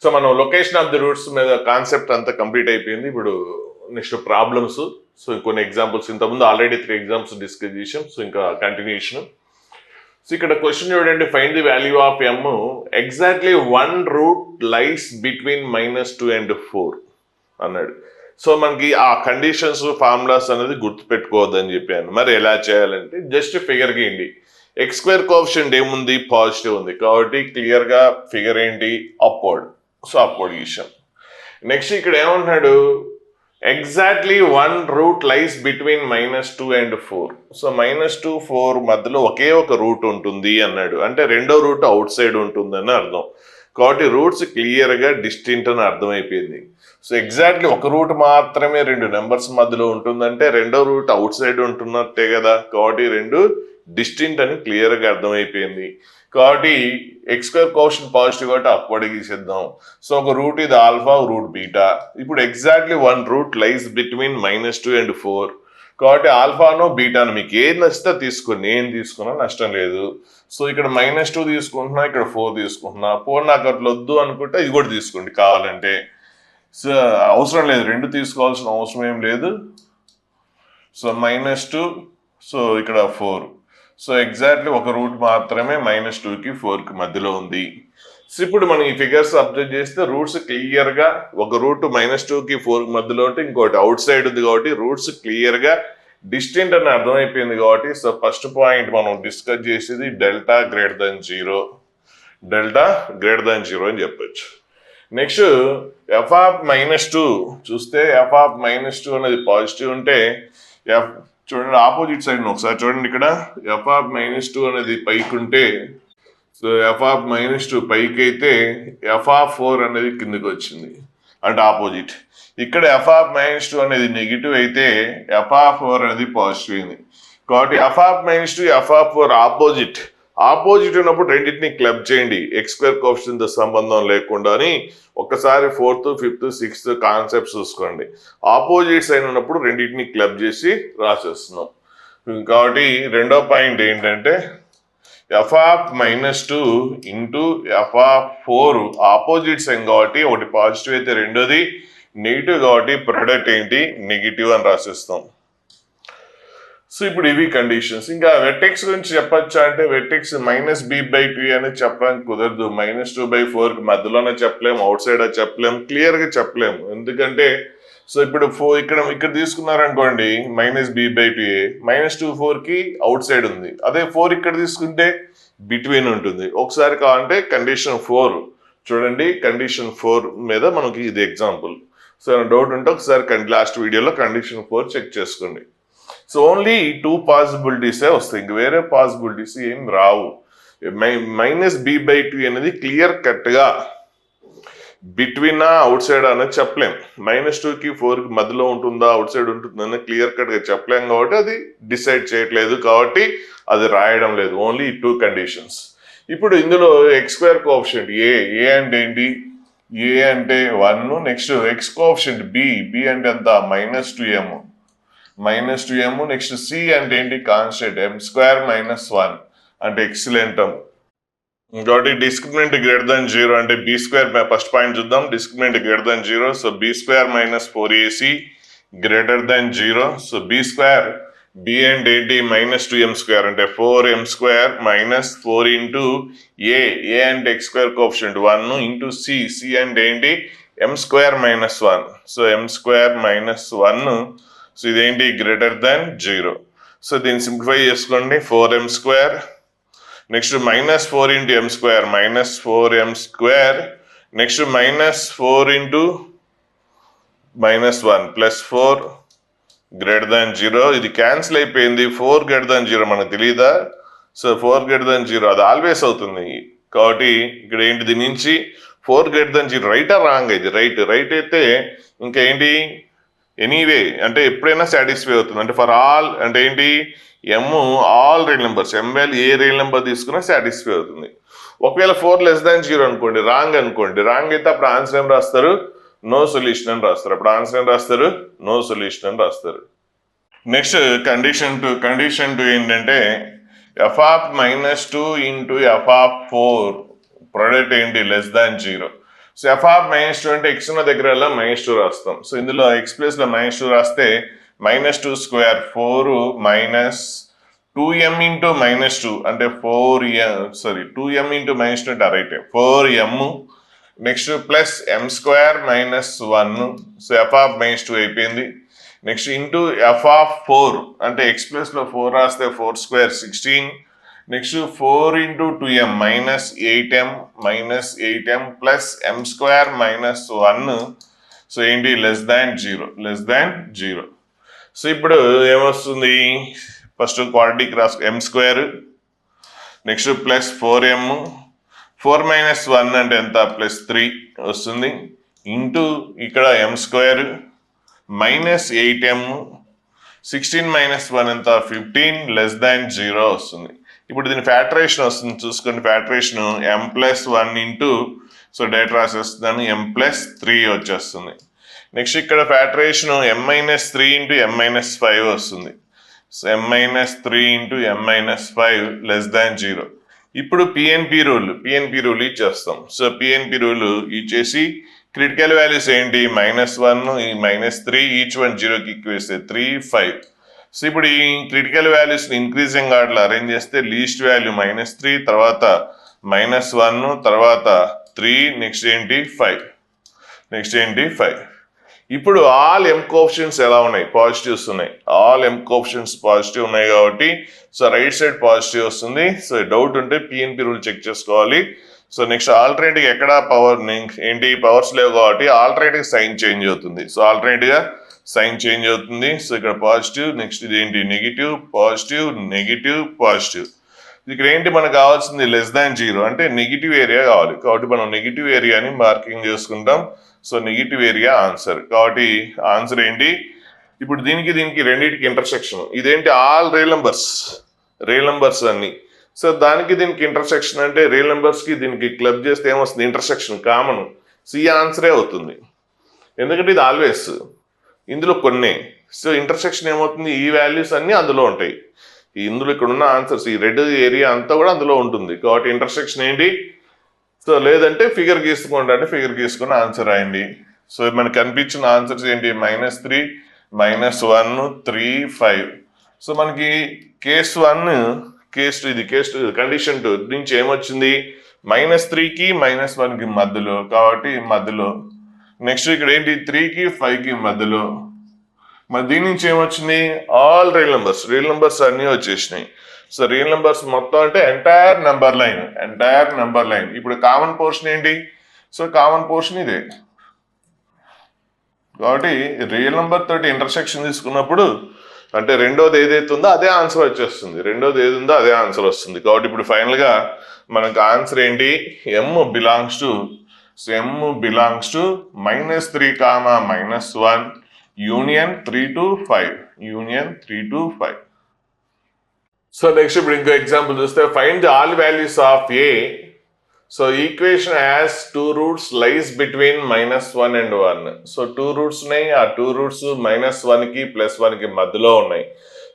So మనం location of the roots మీద concept అంతా కంప్లీట్ అయిపోయింది. ఇప్పుడు నెక్స్ట్ ప్రాబ్లమ్స్. సో కొన్ని ఎగ్జాంపుల్స్ ఇంతకుముందు ఆల్రెడీ 3 ఎగ్జామ్స్ డిస్కస్ చేసాం. సో ఇంకా కంటిన్యూషన్. సో ఇక్కడ క్వశ్చన్ చూడండి, find the value of M exactly 1 root lies between -2 and 4 అన్నాడు. సో మనకి ఆ కండిషన్స్ ఫార్ములాస్ అనేది గుర్తుపెట్టుకోవద్దని చెప్పాను. మరి ఎలా చేయాలంటే జస్ట్ ఫిగర్ గీయండి. ఎక్స్ స్క్వేర్ కోఎఫిషియంట్ ఏముంది, పాజిటివ్ ఉంది కాబట్టి క్లియర్ గా ఫిగర్ ఏంటి, అప్వర్డ్. సో అప్వర్డ్ గీసాం. నెక్స్ట్ ఇక్కడ ఏమంటున్నాడు, exactly 1 root lies between -2 and 4. So -2, 4 మధ్యలో ఒకే ఒక రూట్ ఉంటుంది అన్నాడు. అంటే రెండో రూట్ అవుట్ సైడ్ ఉంటుందని అర్థం. కాబట్టి రూట్స్ క్లియర్ గా డిస్టింక్ట్ అని అర్థమైపోయింది. సో ఎగ్జాక్ట్లీ ఒక రూట్ మాత్రమే 2 నెంబర్స్ మధ్యలో ఉంటుందంటే రెండో రూట్ అవుట్ సైడ్ ఉంటున్నట్టే కదా. కాబట్టి 2 డిస్టింక్ట్ అని క్లియర్ గా అర్థమైపోయింది. కాబట్టి ఎక్స్ స్క్వేర్ కోఎఫిషియంట్ పాజిటివ్ కాబట్టి అప్వర్డ్ గీసేద్దాం. సో ఒక రూట్ ఇది ఆల్ఫా, రూట్ బీటా. ఇప్పుడు exactly 1 root lies between -2 and 4. కాబట్టి ఆల్ఫానో బీటాను మీకు ఏది నచ్చితే తీసుకోండి, నేను తీసుకున్నా నష్టం లేదు. సో ఇక్కడ -2 తీసుకుంటున్నా, ఇక్కడ 4 తీసుకుంటున్నా. 4 నాకు అట్లా వద్దు అనుకుంటే ఇది కూడా తీసుకోండి కావాలంటే. సో అవసరం లేదు, 2 తీసుకోవాల్సిన అవసరం ఏం లేదు. సో -2, సో ఇక్కడ 4. సో ఎగ్జాక్ట్లీ ఒక రూట్ మాత్రమే -2కి 4కి మధ్యలో ఉంది. సో ఇప్పుడు మనం ఈ ఫిగర్స్ అబ్జర్వ్ చేస్తే రూట్స్ క్లియర్ గా ఒక రూట్ -2కి 4కి మధ్యలో ఉంటే ఇంకోటి అవుట్ సైడ్ ఉంది కాబట్టి రూట్స్ క్లియర్ గా డిస్టింక్ట్ అని అర్థమైపోయింది కాబట్టి సో ఫస్ట్ పాయింట్ మనం డిస్కస్ చేసేది delta greater than 0. Delta greater than 0 అని చెప్పొచ్చు. నెక్స్ట్ ఎఫ్ ఆఫ్ -2 చూస్తే ఎఫ్ ఆఫ్ -2 అనేది పాజిటివ్ ఉంటే ఎఫ్ చూడండి ఆపోజిట్ సైడ్ ఒకసారి చూడండి. ఇక్కడ ఎఫ్ ఆఫ్ -2 అనేది పైకి ఉంటే సో ఎఫ్ ఆఫ్ -2 పైకి అయితే ఎఫ్ ఆఫ్ 4 అనేది కిందకి వచ్చింది అంటే ఆపోజిట్. ఇక్కడ ఎఫ్ ఆఫ్ -2 అనేది నెగిటివ్ అయితే ఎఫ్ ఆఫ్ 4 అనేది పాజిటివ్ అయింది. కాబట్టి F of -2 F of 4 opposite. Opposite ఉన్నప్పుడు రెండింటిని క్లబ్ చేయండి ఎక్స్ స్క్వేర్ కోఎఫిషియంట్ తో సంబంధం లేకుండా అని ఒక్కసారి 4th, 5th, 6th కాన్సెప్ట్స్ చూసుకోండి. ఆపోజిట్ సైడ్ ఉన్నప్పుడు రెండింటిని క్లబ్ చేసి రాసేస్తున్నాం. కాబట్టి రెండో పాయింట్ ఏంటంటే f of -2 into f of 4 opposite sign కాబట్టి ఒకటి పాజిటివ్ అయితే రెండోది నెగిటివ్ కాబట్టి ప్రొడక్ట్ ఏంటి, నెగిటివ్ అని రాసేస్తాం. సో ఇప్పుడు ఇవి కండిషన్స్. ఇంకా వెర్టెక్స్ గురించి చెప్పచ్చా అంటే వెర్టెక్స్ -b/2 అనేది చెప్పడానికి కుదరదు. -2/4 మధ్యలోనే చెప్పలేము, అవుట్ సైడ్ చెప్పలేము, క్లియర్ గా చెప్పలేము. ఎందుకంటే సో ఇప్పుడు ఇక్కడ తీసుకున్నారనుకోండి -b/2, -2 4కి అవుట్ సైడ్ ఉంది. అదే 4 ఇక్కడ తీసుకుంటే బిట్వీన్ ఉంటుంది. ఒకసారి కావాలంటే కండిషన్ 4 చూడండి, కండిషన్ 4 మీద మనకి ఇది ఎగ్జాంపుల్. సో డౌట్ ఉంటే ఒకసారి లాస్ట్ వీడియోలో కండిషన్ 4 చెక్ చేసుకోండి. సో ఓన్లీ 2 పాసిబిలిటీసే వస్తాయి, ఇంక వేరే పాసిబిలిటీస్ ఏం రావు. -b/2 అనేది క్లియర్ కట్ గా బిట్వీన్ అవుట్ సైడ్ అనేది చెప్పలేం. -2కి 4కి మధ్యలో ఉంటుందా, అవుట్ సైడ్ ఉంటుందని క్లియర్ కట్ గా చెప్పలేం కాబట్టి అది డిసైడ్ చేయట్లేదు కాబట్టి అది రాయడం లేదు. Only 2 conditions. ఇప్పుడు ఇందులో ఎక్స్ స్క్వేర్ కోఎఫిషియంట్ ఏ అంటే ఏంటి, ఏ అంటే 1. నెక్స్ట్ ఎక్స్ కోఎఫిషియంట్ బి అంటే ఎంత -2m. నెక్స్ట్ సి అంటే ఏంటి, కాన్స్టెంట్ m² -1 అంటే ఎక్సిలెంట్. కాబట్టి డిస్క్రిమినెంట్ గ్రేటర్ దెన్ 0 అంటే b² ఫస్ట్ పాయింట్ చూద్దాం. Discriminant greater than 0, so b² - 4ac greater than 0. So b² b అంటే ఏంటి, -2m² అంటే 4m² -4 ఇంటూ ఏ అంటే x square coefficient 1 into c అంటే ఏంటి m² -1. So m² -1. సో ఇదేంటి గ్రేటర్ దెన్ 0. సో దీన్ని సింప్లిఫై చేసుకోండి. 4m². Next -4 into m², -4m². Next -4 into -1 +4 greater than 0. ఇది క్యాన్సిల్ అయిపోయింది. 4 గ్రేటర్ దెన్ 0 మనకు తెలియదా. సో 4 గ్రేటర్ దెన్ 0 అది ఆల్వేస్ అవుతుంది. కాబట్టి ఇక్కడ ఏంటి, దీని నుంచి 4 గ్రేటర్ దెన్ 0 రైటా రాంగ్. ఇది రైట్ అయితే ఇంకా ఏంటి ఎనీవే అంటే ఎప్పుడైనా సాటిస్ఫై అవుతుంది. అంటే ఫర్ ఆల్ అంటే ఏంటి, ఆల్ రియల్ నెంబర్స్ వాల్యూ ఏ రియల్ నెంబర్ తీసుకున్నా సాటిస్ఫై అవుతుంది. ఒకవేళ 4 <0 అనుకోండి, రాంగ్ అనుకోండి. రాంగ్ అయితే అప్పుడు ఆన్సర్ ఏం రాస్తారు, నో సొల్యూషన్ అని రాస్తారు. అప్పుడు ఆన్సర్ ఏం రాస్తారు, నో సొల్యూషన్ అని రాస్తారు. నెక్స్ట్ కండిషన్ 2 ఏంటంటే f of -2 into f of 4 product ఏంటి, <0. సో ఎఫ్ ఆఫ్ -2 అంటే ఎక్స్ ఉన్న దగ్గర -2 రాస్తాం. సో ఇందులో ఎక్స్ ప్లేస్ లో -2 రాస్తే -2 స్క్వేర్ 4 మైనస్ 2m ఇంటూ -2 అంటే 2m ఇంటూ -2 అంటే right 4m next plus m square -1 so of of -2 అయిపోయింది. నెక్స్ట్ ఇంటూ ఎఫ్ ఆఫ్ 4 అంటే ఎక్స్ ప్లస్ లో 4 రాస్తే 4 square 16 next 4 into 2m -8m plus m square -1 so ఏంటి less than 0 so ఇప్పుడు ఏమొస్తుంది first quadratic రాసు m square next plus 4m 4 -1 అంటే ఎంత +3 వస్తుంది ఇంటూ ఇక్కడ m స్క్వేర్ -8m 16 -1 ఎంత 15 లెస్ దాన్ 0 వస్తుంది. ఇప్పుడు దీని ఫ్యాక్టరేషన్ వస్తుంది చూసుకోండి. Factorisation m+1 into so direct రాసేస్తున్నాను m+3 వచ్చేస్తుంది. నెక్స్ట్ ఇక్కడ ఫ్యాక్టరేషన్ m-3 ఇంటూ m-5 వస్తుంది. So m-3 into m-5 less than 0. ఇప్పుడు పిఎన్పి రూల్ ఇచ్చేస్తాం. సో పిఎన్పి రూల్ ఇచ్చేసి క్రిటికల్ వాల్యూస్ ఏంటి -1 ఈ -3 ఈచ్ వన్ 0కి ఈక్వేస్తే 3 5. సో ఇప్పుడు ఈ క్రిటికల్ వాల్యూస్ ఇంక్రీజింగ్ ఆర్డర్లో అరేంజ్ చేస్తే లీస్ట్ వాల్యూ -3 తర్వాత -1 తర్వాత 3 నెక్స్ట్ ఏంటి 5 ఇప్పుడు ఆల్ m కోఎఫిషియెంట్స్ ఎలా ఉన్నాయి పాజిటివ్స్ ఉన్నాయి. ఆల్ m కోఎఫిషియెంట్స్ పాజిటివ్ ఉన్నాయి కాబట్టి సో రైట్ సైడ్ పాజిటివ్ వస్తుంది. సో డౌట్ ఉంటే పిఎన్పి రూల్ చెక్ చేసుకోవాలి. సో నెక్స్ట్ ఆల్టర్నేటివ్ ఎక్కడ పవర్స్ లేవు కాబట్టి ఆల్టర్నేటివ్ సైన్ చేంజ్ అవుతుంది. సో ఆల్టర్నేటివ్ గా సైన్ చేంజ్ అవుతుంది. సో ఇక్కడ పాజిటివ్ నెక్స్ట్ ఇది ఏంటి నెగిటివ్ పాజిటివ్ ఇక్కడ ఏంటి మనకు కావాల్సింది లెస్ దాన్ 0 అంటే నెగిటివ్ ఏరియా కావాలి కాబట్టి మనం నెగిటివ్ ఏరియాని మార్కింగ్ చేసుకుంటాం. సో నెగిటివ్ ఏరియా ఆన్సర్ కాబట్టి ఆన్సర్ ఏంటి ఇప్పుడు దీనికి రెండింటికి ఇంటర్సెక్షన్ ఇదేంటి ఆల్ రియల్ నంబర్స్ అన్ని. సో దానికి దీనికి ఇంటర్సెక్షన్ అంటే రియల్ నెంబర్స్ కి దీనికి క్లబ్ చేస్తే ఏమొస్తుంది ఇంటర్సెక్షన్ కామన్ సి ఆన్సరే అవుతుంది ఎందుకంటే ఇది ఆల్వేస్ ఇందులో కొన్ని. సో ఇంటర్సెక్షన్ ఏమవుతుంది ఈ వాల్యూస్ అన్ని అందులో ఉంటాయి. ఇందులో ఇక్కడ ఉన్న ఆన్సర్స్ ఈ రెడ్ ఏరియా అంతా కూడా అందులో ఉంటుంది కాబట్టి ఇంటర్సెక్షన్ ఏంటి. సో లేదంటే ఫిగర్ గీసుకోండి అంటే ఫిగర్ గీసుకుని ఆన్సర్ రాయండి. సో మనకు కనిపించిన ఆన్సర్స్ ఏంటి -3 -1 3 5. సో మనకి కేస్ 1 కేస్ 2 కండిషన్ 2 నుంచి ఏమొచ్చింది -3కి -1కి మధ్యలో కాబట్టి మధ్యలో. నెక్స్ట్ ఇక్కడ ఏంటి 3కి 5కి మధ్యలో. మరి దీని నుంచి ఏమొచ్చింది ఆల్ రియల్ నంబర్స్ అన్నీ వచ్చేసినాయి. సో రియల్ నంబర్స్ మొత్తం అంటే ఎంటైర్ నెంబర్ లైన్. ఇప్పుడు కామన్ పోర్షన్ ఏంటి సో కామన్ పోర్షన్ ఇదే కాబట్టి రియల్ నెంబర్ తోటి ఇంటర్సెక్షన్ తీసుకున్నప్పుడు అంటే రెండోది ఏదైతే ఉందో అదే ఆన్సర్ వచ్చేస్తుంది. రెండోది ఏది ఉందో అదే ఆన్సర్ వస్తుంది. కాబట్టి ఇప్పుడు ఫైనల్ గా మనకు ఆన్సర్ ఏంటి m belongs to -3, -1 union 3 to 5 so next ఇప్పుడు ఇంకో ఎగ్జాంపుల్ చూస్తే find the all values of a. So equation has 2 roots lies between -1 and 1. So 2 roots ఉన్నాయి. ఆ 2 రూట్స్ -1కి +1కి మధ్యలో ఉన్నాయి.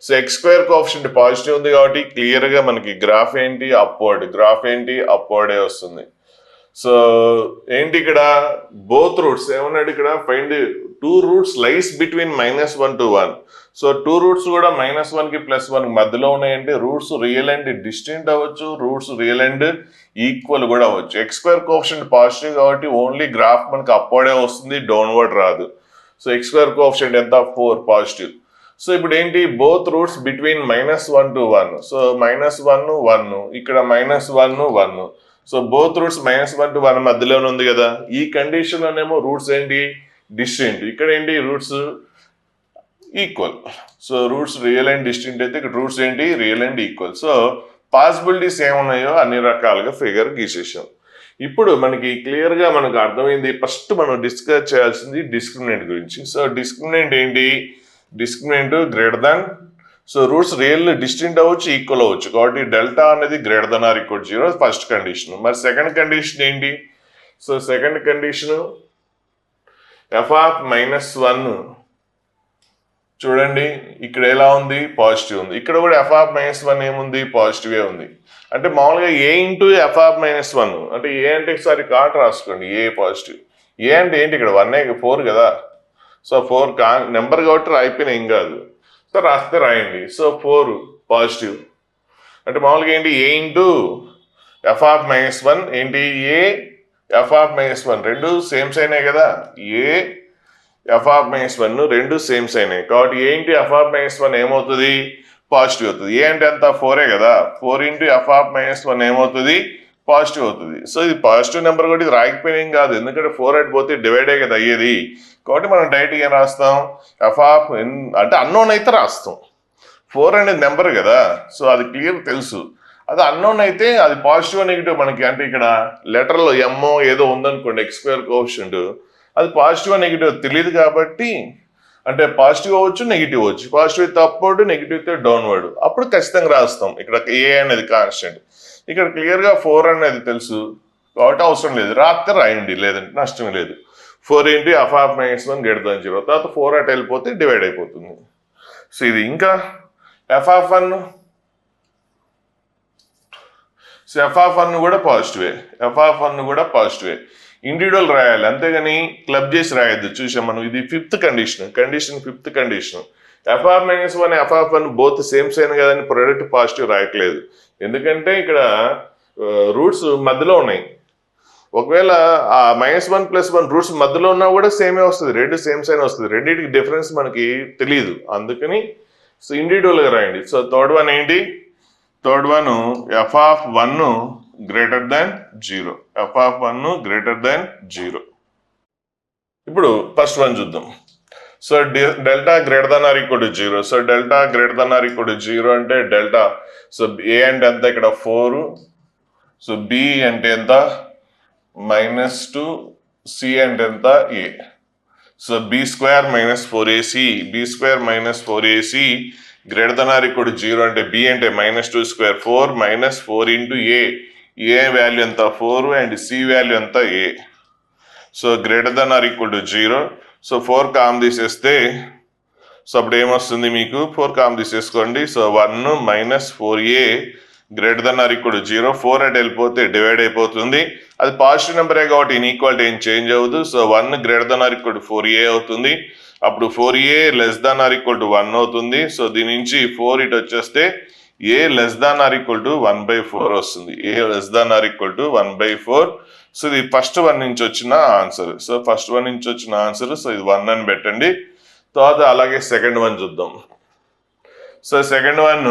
సో x² కోఎఫిషియంట్ పాజిటివ్ ఉంది కాబట్టి క్లియర్ గా మనకి గ్రాఫ్ ఏంటి అప్వర్డే వస్తుంది. సో ఏంటి ఇక్కడ బోత్ రూట్స్ ఏమన్నాడు ఇక్కడ find 2 roots lies between -1 to 1. So 2 roots కూడా -1కి +1కి మధ్యలో ఉన్నాయంటే రూట్స్ రియల్ అండ్ డిస్టింక్ట్ అవ్వచ్చు, రూట్స్ రియల్ అండ్ ఈక్వల్ కూడా అవ్వచ్చు. x² కోఎఫిషియంట్ పాజిటివ్ కాబట్టి ఓన్లీ గ్రాఫ్ మనకి అప్వర్డే వస్తుంది, డౌన్వర్డ్ రాదు. సో x² కోఎఫిషియంట్ ఎంత 4 పాజిటివ్. సో ఇప్పుడు ఏంటి both roots between -1 to 1. So -1 1 ఇక్కడ -1 1. సో బోత్ రూట్స్ -1 to 1 మధ్యలోనే ఉంది కదా. ఈ కండిషన్ లోనేమో రూట్స్ ఏంటి డిస్టింక్ట్, ఇక్కడ ఏంటి roots equal. So roots real and distinct అయితే ఇక్కడ రూట్స్ ఏంటి real and equal. So possibilities ఏమున్నాయో అన్ని రకాలుగా ఫిగర్ గీసేసాం. ఇప్పుడు మనకి క్లియర్ గా మనకు అర్థమైంది. ఫస్ట్ మనం డిస్కస్ చేయాల్సింది డిస్క్రిమినెంట్ గురించి. సో డిస్క్రిమినెంట్ ఏంటి discriminant greater than. So roots real distinct అవ్వచ్చు, ఈక్వల్ అవ్వచ్చు కాబట్టి డెల్టా అనేది greater than or equal 0 first condition. మరి సెకండ్ కండిషన్ ఏంటి. So second condition f of -1 చూడండి ఇక్కడ ఎలా ఉంది, పాజిటివ్ ఉంది. ఇక్కడ కూడా ఎఫ్ ఆఫ్ మైనస్ వన్ ఏముంది, పాజిటివే ఉంది. అంటే మామూలుగా a into f of minus one, అంటే ఏ అంటే ఒకసారి కాట్ రాసుకోండి, ఏ పాజిటివ్. ఏ అంటే ఏంటి, ఇక్కడ 4 కదా. సో 4 నెంబర్ కాబట్టి రాయిపోయినా ఏం కాదు. సో రాస్తే రాయండి. సో 4 పాజిటివ్ అంటే మామూలుగా ఏంటి, a into f of minus one ఏంటి, a f of minus one రెండు సేమ్ సైనే కదా. A f of minus one రెండు సేమ్ సైనే కాబట్టి a into f of minus one ఏమవుతుంది, పాజిటివ్ అవుతుంది. ఏ అంటే ఎంత, 4 కదా. 4 into f of minus one ఏమవుతుంది, పాజిటివ్ అవుతుంది. సో ఇది పాజిటివ్ నెంబర్ కూడా ఇది రాయకపోయినా ఏం కాదు, ఎందుకంటే 4 అటు పోతే డివైడే కదా అయ్యేది. కాబట్టి మనం డైరెక్ట్గా ఏం రాస్తాం, ఎఫ్ ఆఫ్ అంటే అన్నోన్ అయితే రాస్తాం. 4 అనేది నెంబర్ కదా, సో అది క్లియర్ తెలుసు. అది అన్నోన్ అయితే అది పాజిటివ్ నెగిటివ్ మనకి, అంటే ఇక్కడ లెటర్లో ఎంఓ ఏదో ఉందనుకోండి, ఎక్స్ స్క్వేర్ కోఎఫిషియంట్, అది పాజిటివ్ నెగిటివ్ తెలియదు కాబట్టి, అంటే పాజిటివ్ అవ్వచ్చు నెగిటివ్ అవ్వచ్చు. పాజిటివ్ అయితే అప్వర్డ్, నెగిటివ్ అయితే డౌన్వర్డ్, అప్పుడు ఖచ్చితంగా రాస్తాం. ఇక్కడ ఏ అనేది కాన్స్టెంట్, ఇక్కడ క్లియర్గా 4 అనేది తెలుసు కాబట్టి అవసరం లేదు, రాస్తే రాయండి, లేదంటే నష్టం లేదు. 4 into f of minus one greater than 0, తర్వాత 4 అటు వెళ్ళిపోతే డివైడ్ అయిపోతుంది. సో ఇది ఇంకా F of one, so of of one కూడా పాజిటివే, ఎఫ్ ఆఫ్ వన్ కూడా పాజిటివే. ఇండివిజువల్ రాయాలి, అంతేగాని క్లబ్ చేసి రాయొద్దు. చూసాం మనం, ఇది 5th condition, 5th condition. F of minus one f of one both same sign కదని ప్రొడక్ట్ పాజిటివ్ రాయట్లేదు, ఎందుకంటే ఇక్కడ రూట్స్ మధ్యలో ఉన్నాయి. ఒకవేళ ఆ -1 + 1 రూట్స్ మధ్యలో ఉన్నా కూడా సేమే వస్తుంది, రెండు సేమ్ సైన్ వస్తుంది. రెండింటికి డిఫరెన్స్ మనకి తెలియదు, అందుకని సో ఇండివిజువల్గా రాయండి. సో థర్డ్ వన్ ఏంటి, third one f of one greater than 0, F of one greater than 0. ఇప్పుడు ఫస్ట్ వన్ చూద్దాం. So delta greater than or equal to 0. So delta greater than or equal to 0 అంటే delta, so ఏ అంటే ఎంత, ఇక్కడ 4, so B అంటే ఎంత -2, c అంటే ఎంత a. So b square -4ac, b square -4ac greater than or equal to 0 అంటే B అంటే -2 స్క్వేర్ 4 -4 ఇంటూ ఏ వాల్యూ ఎంత 4 అండ్ సి వాల్యూ ఎంత a. So greater than or equal to 0. So 4 కామ్ తీసేస్తే సో అప్పుడు ఏమొస్తుంది మీకు, 4 కామ్ తీసేసుకోండి. So 1 -4a greater than or equal to 0. 4 అటు వెళ్ళిపోతే డివైడ్ అయిపోతుంది, అది పాజిటివ్ నెంబరే కాబట్టి ఇన్ఈక్వాలిటీ ఏం చేంజ్ అవ్వదు. So 1 greater than or equal to 4a అవుతుంది. అప్పుడు 4a less than or equal to 1 అవుతుంది. సో దీని నుంచి 4 ఇటు వచ్చేస్తే a less than or equal to 1/4 వస్తుంది, a less than or equal to 1/4. So ఇది ఫస్ట్ వన్ నుంచి వచ్చిన ఆన్సర్. సో ఫస్ట్ వన్ నుంచి వచ్చిన ఆన్సర్, సో ఇది 1 అని పెట్టండి. తర్వాత అలాగే సెకండ్ వన్ చూద్దాం. సో సెకండ్ వన్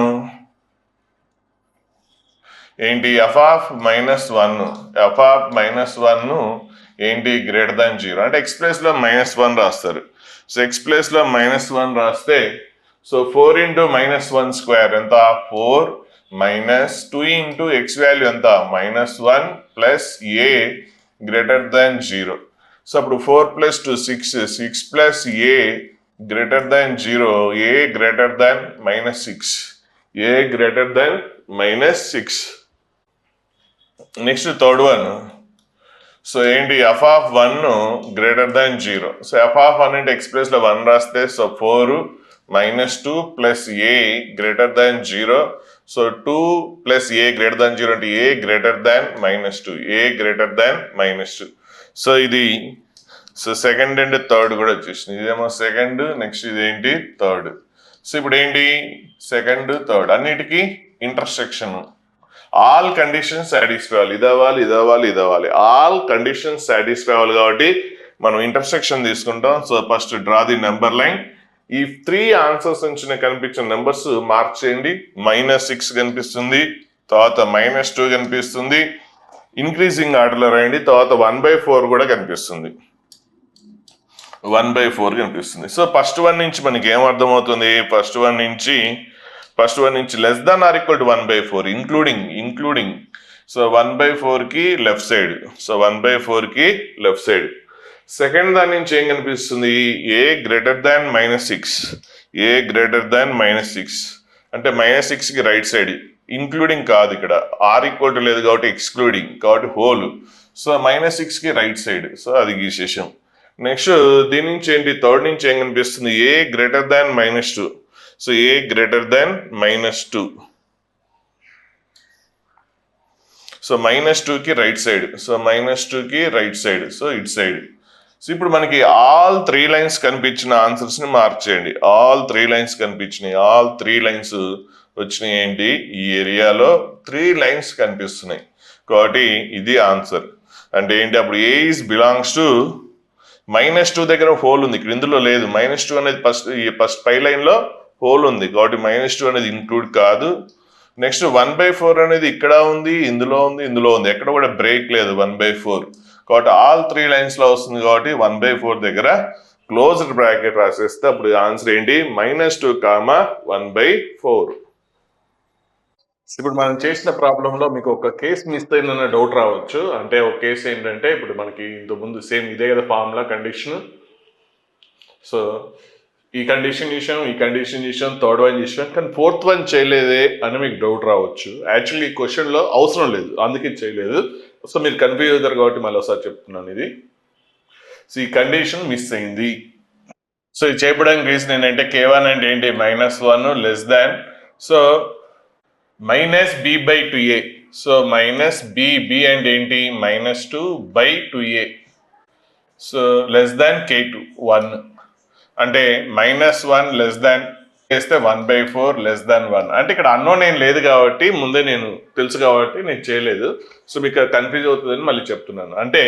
ఏంటి, ఎఫ్ ఆఫ్ -1, ఎఫ్ ఆఫ్ -1 ఏంటి గ్రేటర్ దాన్ 0 అంటే ఎక్స్ ప్లేస్ లో -1 రాస్తారు. సో ఎక్స్ ప్లేస్ లో -1 రాస్తే సో 4 ఇంటూ -1 స్క్వేర్ ఎంత 4 -2 ఇంటూ ఎక్స్ వాల్యూ ఎంత -1 plus a greater than 0. So అప్పుడు 4 + 2 6 plus a greater than 0, a greater than -6, a greater than -6. Next third one, so ఏంటి f of 1 greater than 0. F of of 1 అంటే x place లో 1 రాస్తే so 4 -2 plus a greater than 0. So 2 plus a greater than 0 అంటే a greater than -2, A greater than -2. So ఇది so second and third కూడా వచ్చేసింది, ఇదేమో second, next ఇదేంటి third. So ఇప్పుడు ఏంటి సెకండ్ థర్డ్ అన్నిటికీ ఇంటర్సెక్షన్, ఆల్ కండిషన్స్ సాటిస్ఫై అవ్వాలి, ఇది అవ్వాలి ఇది అవ్వాలి ఇది అవ్వాలి, ఆల్ కండిషన్స్ సాటిస్ఫై అవ్వాలి కాబట్టి మనం ఇంటర్సెక్షన్ తీసుకుంటాం. So first draw the number line. ఈ 3 ఆన్సర్స్ నుంచి కనిపించిన నెంబర్స్ మార్క్ చేయండి. -6 కనిపిస్తుంది, తర్వాత -2 కనిపిస్తుంది, ఇంక్రీజింగ్ ఆర్డర్లో రాయండి, తర్వాత 1/4 కూడా కనిపిస్తుంది, 1/4 కనిపిస్తుంది. సో ఫస్ట్ వన్ నుంచి మనకి ఏం అర్థమవుతుంది, ఫస్ట్ వన్ నుంచి less than or equal to 1/4 including. So 1/4 కి లెఫ్ట్ సైడ్, సో 1/4 కి లెఫ్ట్ సైడ్. సెకండ్ దాని నుంచి ఏం కనిపిస్తుంది, ఏ greater than -6, a greater than -6 అంటే -6 కి రైట్ సైడ్, ఇంక్లూడింగ్ కాదు, ఇక్కడ ఆర్ ఈక్వల్ టు లేదు కాబట్టి ఎక్స్క్లూడింగ్ కాబట్టి హోల్. సో -6 కి రైట్ సైడ్, సో అది గీసేసాం. నెక్స్ట్ దీని నుంచి ఏంటి, థర్డ్ నుంచి ఏం కనిపిస్తుంది, ఏ greater than -2. So a greater than -2. So -2కి రైట్ సైడ్, సో -2కి right side, so it side. So ఇప్పుడు మనకి ఆల్ 3 లైన్స్ కనిపించిన ఆన్సర్స్ని మార్క్ చేయండి. ఆల్ 3 లైన్స్ కనిపించినాయి, ఆల్ 3 లైన్స్ వచ్చినాయి. ఏంటి, ఈ ఏరియాలో 3 లైన్స్ కనిపిస్తున్నాయి కాబట్టి ఇది ఆన్సర్. అంటే ఏంటి, అప్పుడు ఏ ఈజ్ బిలాంగ్స్ టు -2 దగ్గర హోల్ ఉంది, ఇక్కడ ఇందులో లేదు. -2 అనేది ఫస్ట్ పై లైన్లో హోల్ ఉంది కాబట్టి -2 అనేది ఇంక్లూడ్ కాదు. నెక్స్ట్ 1/4 అనేది ఇక్కడ ఉంది, ఇందులో ఉంది, ఇందులో ఉంది, ఎక్కడ కూడా బ్రేక్ లేదు 1/4 కాబట్టి ఆల్ 3 లైన్స్ లో వస్తుంది కాబట్టి 1/4 దగ్గర క్లోజ్డ్ బ్రాకెట్ రాసేస్తే అప్పుడు ఆన్సర్ ఏంటి, -2, 1/4. ఇప్పుడు మనం చేసిన ప్రాబ్లంలో మీకు ఒక కేసు మిస్ అయిందన్న డౌట్ రావచ్చు. అంటే ఒక కేసు ఏంటంటే, ఇప్పుడు మనకి ఇంతకుముందు సేమ్ ఇదే కదా ఫార్ములా కండిషన్. సో ఈ కండిషన్ చూసాం, ఈ కండిషన్ చూసాం, థర్డ్ వన్ చూసాం, కానీ ఫోర్త్ వన్ చేయలేదే అని మీకు డౌట్ రావచ్చు. యాక్చువల్లీ ఈ క్వశ్చన్లో అవసరం లేదు, అందుకే చేయలేదు. సో మీరు కన్ఫ్యూజ్ అవుతారు కాబట్టి మళ్ళీ ఒకసారి చెప్తున్నాను ఇది. సో ఈ కండిషన్ మిస్ అయింది. సో ఇది చేయడానికి రీజన్ ఏంటంటే K1 అంటే ఏంటి, -1 less than, so -b/2a. So -b అంటే ఏంటి, -2/2a. So less than K2 1 అంటే -1 లెస్ దాన్ చేస్తే 1/4 లెస్ దాన్ 1. అంటే ఇక్కడ అన్నోన్ ఏం లేదు కాబట్టి, ముందే నేను తెలుసు కాబట్టి నేను చేయలేదు. సో మీకు కన్ఫ్యూజ్ అవుతుందని మళ్ళీ చెప్తున్నాను. అంటే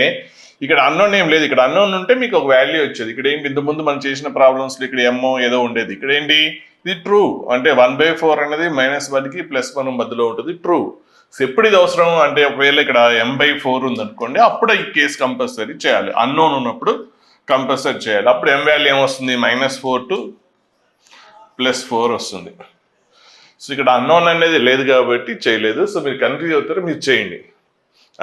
ఇక్కడ అన్నోన్ ఏం లేదు, ఇక్కడ అన్నోన్ ఉంటే మీకు ఒక వాల్యూ వచ్చేది. ఇక్కడ ఏంటి, ఇంతకుముందు మనం చేసిన ప్రాబ్లమ్స్లో ఇక్కడ ఏమో ఏదో ఉండేది, ఇక్కడ ఏంటి ఇది ట్రూ. అంటే 1/4 అనేది -1కి +1 మధ్యలో ఉంటుంది, ట్రూ. సో ఎప్పుడు ఇది అవసరం అంటే, ఒకవేళ ఇక్కడ m/4 ఉందనుకోండి, అప్పుడు ఈ కేసు కంపల్సరీ చేయాలి. అన్నోన్ ఉన్నప్పుడు కంపల్సరీ చేయాలి. అప్పుడు m వాల్యూ ఏమొస్తుంది, -4 to +4 వస్తుంది. సో ఇక్కడ అన్నోన్ అనేది లేదు కాబట్టి చేయలేదు. సో మీరు కన్ఫ్యూజ్ అవుతారు, మీరు చేయండి.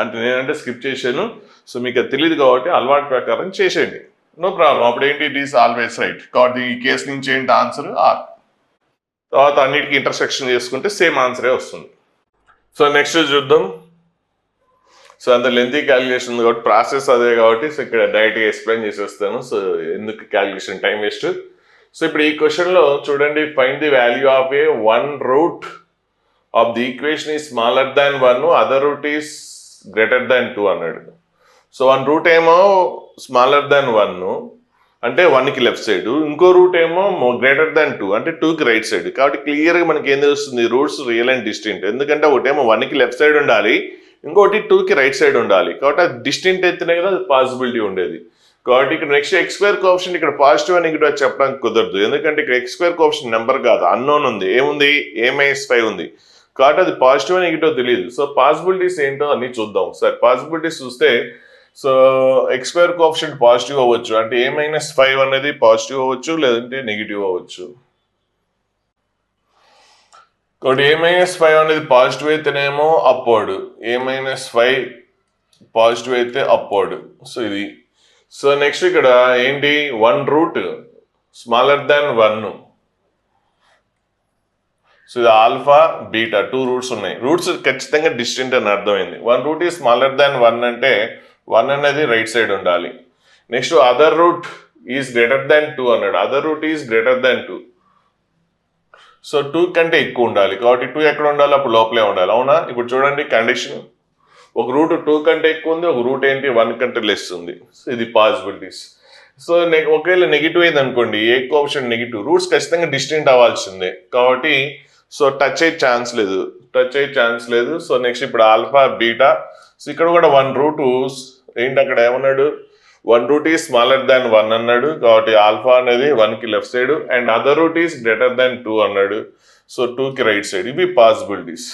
అంటే నేనంటే స్కిప్ చేశాను. సో మీకు అది తెలియదు కాబట్టి అలవాటు ప్రకారం చేసేయండి, నో ప్రాబ్లం. అప్పుడు ఏంటి, ఇట్ ఈస్ ఆల్వేస్ రైట్ కాబట్టి ఈ కేసు నుంచి ఏంటి ఆన్సర్ ఆర్. తర్వాత అన్నిటికీ ఇంటర్సెక్షన్ చేసుకుంటే సేమ్ ఆన్సరే వస్తుంది. సో నెక్స్ట్ చూద్దాం. సో అంత లెంతీ క్యాలిక్యులేషన్ ఉంది కాబట్టి ప్రాసెస్ అదే కాబట్టి సో ఇక్కడ డైరెక్ట్గా ఎక్స్ప్లెయిన్ చేసేస్తాను. సో ఎందుకు క్యాలిక్యులేషన్ టైం వేస్ట్. సో ఇప్పుడు ఈ క్వశ్చన్లో చూడండి, find the value of a one root of the equation is smaller than 1, other root is greater than 2 అన్నాడు. సో వన్ రూట్ ఏమో స్మాలర్ దాన్ 1 అంటే 1కి లెఫ్ట్ సైడ్, ఇంకో రూట్ ఏమో గ్రేటర్ దాన్ 2 అంటే 2కి రైట్ సైడ్. కాబట్టి క్లియర్గా మనకి ఏం తెలుస్తుంది, రూట్స్ రియల్ అండ్ డిస్టింక్ట్. ఎందుకంటే ఒకటేమో 1కి లెఫ్ట్ సైడ్ ఉండాలి, ఇంకోటి 2కి రైట్ సైడ్ ఉండాలి. కాబట్టి అది డిస్టింక్ట్ అయితేనే కదా పాసిబిలిటీ ఉండేది. కాబట్టి ఇక్కడ నెక్స్ట్ x² కోఎఫిషియంట్ ఇక్కడ పాజిటివ్ నెగిటివ్ అని చెప్పడానికి కుదరదు. ఎందుకంటే ఇక్కడ x² కోఎఫిషియంట్ నెంబర్ కాదు, అన్నోన్ ఉంది. ఏముంది, a-5 ఉంది కాబట్టి అది పాజిటివ్ నెగిటివ్ తెలియదు. సో పాసిబిలిటీస్ ఏంటో అన్ని చూద్దాం. సరే పాసిబిలిటీస్ చూస్తే, సో x² కోఎఫిషియంట్ పాజిటివ్ అవ్వచ్చు, అంటే a-5 అనేది పాజిటివ్ అవ్వచ్చు, లేదంటే నెగిటివ్ అవ్వచ్చు. కాబట్టి a-5 అనేది పాజిటివ్ అయితేనేమో అప్వర్డ్, a-5 పాజిటివ్ అయితే అప్వర్డ్. సో ఇది. సో నెక్స్ట్ ఇక్కడ ఏంటి, one root smaller than 1. So ఇది ఆల్ఫా బీటా 2 రూట్స్ ఉన్నాయి. రూట్స్ ఖచ్చితంగా డిస్టింక్ట్ అని అర్థమైంది. వన్ రూట్ ఈ స్మాలర్ దాన్ 1 అంటే 1 అనేది రైట్ సైడ్ ఉండాలి. Next other root is greater than 2 అన్నాడు, other root is greater than 2. So 2 కంటే ఎక్కువ ఉండాలి కాబట్టి 2 ఎక్కడ ఉండాలి, అప్పుడు లోపలే ఉండాలి, అవునా. ఇప్పుడు చూడండి కండిషన్, ఒక రూట్ 2 కంటే ఎక్కువ ఉంది, ఒక రూట్ ఏంటి 1 కంటే లెస్ ఉంది. సో ఇది పాసిబిలిటీస్. సో ఒకవేళ నెగిటివ్ అయింది అనుకోండి, ఏ కోఎఫిషియంట్ నెగిటివ్, రూట్స్ ఖచ్చితంగా డిస్టింక్ట్ అవ్వాల్సిందే కాబట్టి సో టచ్ అయ్యే ఛాన్స్ లేదు. సో నెక్స్ట్ ఇప్పుడు ఆల్ఫా బీటా. సో ఇక్కడ కూడా వన్ రూట్ ఏంటి, అక్కడ ఏమన్నాడు, one root is smaller than 1 అన్నాడు కాబట్టి ఆల్ఫా అనేది 1కి left side, and other root is greater than 2 అన్నాడు. సో 2కి రైట్ సైడ్. ఇవి పాసిబిలిటీస్.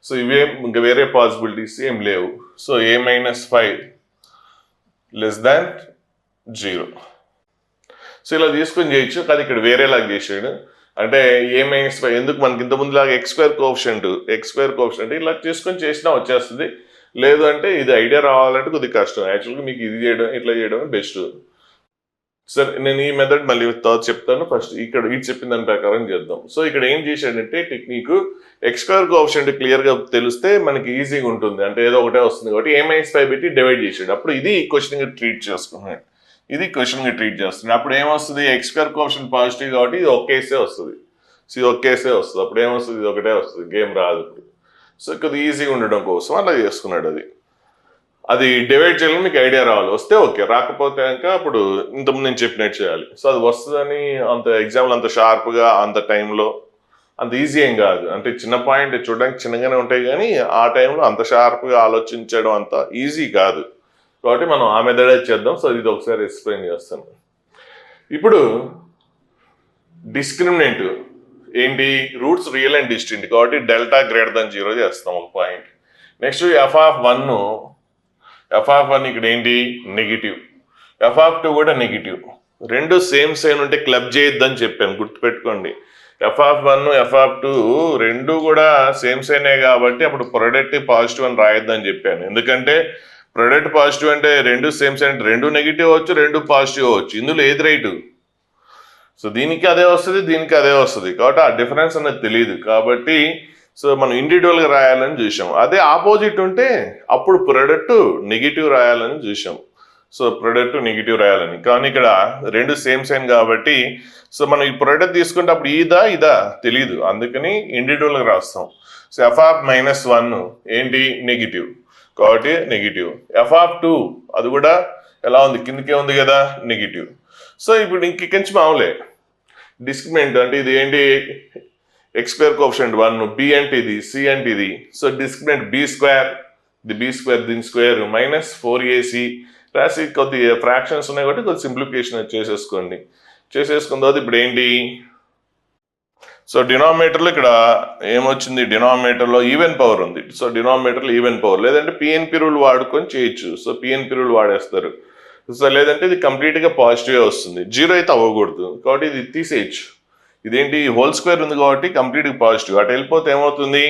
సో ఇవే, ఇంకా వేరే పాసిబిలిటీస్ ఏం లేవు. So a-5 less than 0. So ఇలా తీసుకొని చేయొచ్చు, కానీ ఇక్కడ వేరేలాగా చేసాడు. అంటే a-5 ఎందుకు, మనకి ఇంతకుముందులాగా x² కోఎఫిషియంట్ ఇలా తీసుకొని చేసినా వచ్చేస్తుంది. లేదు అంటే ఇది ఐడియా రావాలంటే కొద్దిగా కష్టం. యాక్చువల్గా మీకు ఇది చేయడం, ఇట్లా చేయడం బెస్ట్. సరే నేను ఈ మెథడ్ మళ్ళీ తర్వాత చెప్తాను. ఫస్ట్ ఇక్కడ ఇది చెప్పిన దాని ప్రకారం చేద్దాం. సో ఇక్కడ ఏం చేశాడంటే టెక్నిక్, x² కోఎఫిషియంట్ క్లియర్గా తెలిస్తే మనకి ఈజీగా ఉంటుంది, అంటే ఏదో ఒకటే వస్తుంది కాబట్టి a-5 పెట్టి డివైడ్ చేసాడు. అప్పుడు ఇది క్వశ్చన్ ట్రీట్ చేసుకున్నాడు. ఇది క్వశ్చన్గా ట్రీట్ చేస్తుంది. అప్పుడు ఏమొస్తుంది, ఎక్స్ స్క్వేర్ కోఎఫిషియంట్ పాజిటివ్ కాబట్టి ఇది ఒక కేసే వస్తుంది. సో ఇది ఒక కేసే వస్తుంది. అప్పుడు ఏమొస్తుంది, ఇది ఒకటే వస్తుంది, గేమ్ రాదు. సో కొద్దిగా ఈజీగా ఉండడం కోసం అలా చేసుకున్నాడు. అది డివైడ్ చేయాలని మీకు ఐడియా రావాలి. వస్తే ఓకే, రాకపోతే ఇంకా అప్పుడు ఇంతకుముందు నేను చెప్పినట్టు చేయాలి. సో అది వస్తుందని అంత ఎగ్జామ్లో అంత షార్ప్గా అంత టైంలో అంత ఈజీ ఏం కాదు. అంటే చిన్న పాయింట్ చూడడానికి చిన్నగానే ఉంటాయి, కానీ ఆ టైంలో అంత షార్ప్గా ఆలోచించడం అంత ఈజీ కాదు. కాబట్టి మనం ఆ మెథడే చేద్దాం. సో ఇది ఒకసారి ఎక్స్ప్లెయిన్ చేస్తాను. ఇప్పుడు డిస్క్రిమినెంట్ ఏంటి, రూట్స్ రియల్ అండ్ డిస్టింక్ట్ కాబట్టి డెల్టా గ్రేటర్ దెన్ 0 చేస్తాం ఒక point. Next F of one ఇక్కడ ఏంటి, నెగిటివ్. ఎఫ్ ఆఫ్ టూ కూడా నెగిటివ్. రెండు సేమ్ సైన్ ఉంటే క్లబ్ చేయొద్దని చెప్పాను, గుర్తుపెట్టుకోండి. F of one f of two రెండు కూడా సేమ్ సైనే కాబట్టి అప్పుడు ప్రొడక్ట్ పాజిటివ్ అని రాయొద్దని చెప్పాను. ఎందుకంటే ప్రొడక్ట్ పాజిటివ్ అంటే రెండు సేమ్ సైన్, రెండు నెగిటివ్ అవచ్చు, రెండు పాజిటివ్ అవచ్చు. ఇందులో ఏది రైటు? సో దీనికి అదే వస్తుంది, దీనికి అదే వస్తుంది. కాబట్టి ఆ డిఫరెన్స్ అనేది తెలియదు. కాబట్టి సో మనం ఇండివిజువల్గా రాయాలని చూసాం. అదే ఆపోజిట్ ఉంటే అప్పుడు ప్రొడక్ట్ నెగిటివ్ రాయాలని చూసాం. సో ప్రొడక్ట్ నెగిటివ్ రాయాలని. కానీ ఇక్కడ రెండు సేమ్ సైన్ కాబట్టి సో మనం ఈ ప్రొడక్ట్ తీసుకుంటే అప్పుడు ఇదా తెలియదు, అందుకని ఇండివిజువల్గా రాస్తాం. సో ఎఫ్ ఆఫ్ -1 ఏంటి, నెగిటివ్ కాబట్టి నెగిటివ్. ఎఫ్ ఆఫ్ 2 అది కూడా ఎలా ఉంది, కిందకే ఉంది కదా, నెగిటివ్. సో ఇప్పుడు ఇక్కడి నుంచి మామూలే డిస్క్రిమినెంట్ అంటే ఇది ఏంటి, ఎక్స్ స్క్వేర్ కోఎఫిషియంట్ 1, బి అంటే ఇది, సి అంటే ఇది. సో డిస్క్రిమినెంట్ బి స్క్వేర్, ఇది బి స్క్వేర్ దీని స్క్వేర్ -4ac రాసి కొద్ది ఫ్రాక్షన్స్ ఉన్నాయి కాబట్టి కొద్ది సింప్లిఫికేషన్ చేసేసుకోండి. చేసేసుకున్న తర్వాత ఇప్పుడు ఏంటి, సో డినామినేటర్లో ఇక్కడ ఏమొచ్చింది, డినామినేటర్లో ఈవెన్ పవర్ ఉంది. సో డినామినేటర్లో ఈవెన్ పవర్, లేదంటే పిఎన్పి రూల్ వాడుకొని చేయొచ్చు. సో పిఎన్పి రూల్ వాడేస్తారు. సో లేదంటే ఇది కంప్లీట్గా పాజిటివే వస్తుంది, 0 అయితే అవ్వకూడదు కాబట్టి ఇది తీసేయచ్చు. ఇదేంటి, హోల్ స్క్వేర్ ఉంది కాబట్టి కంప్లీట్గా పాజిటివ్. అటు వెళ్ళిపోతే ఏమవుతుంది,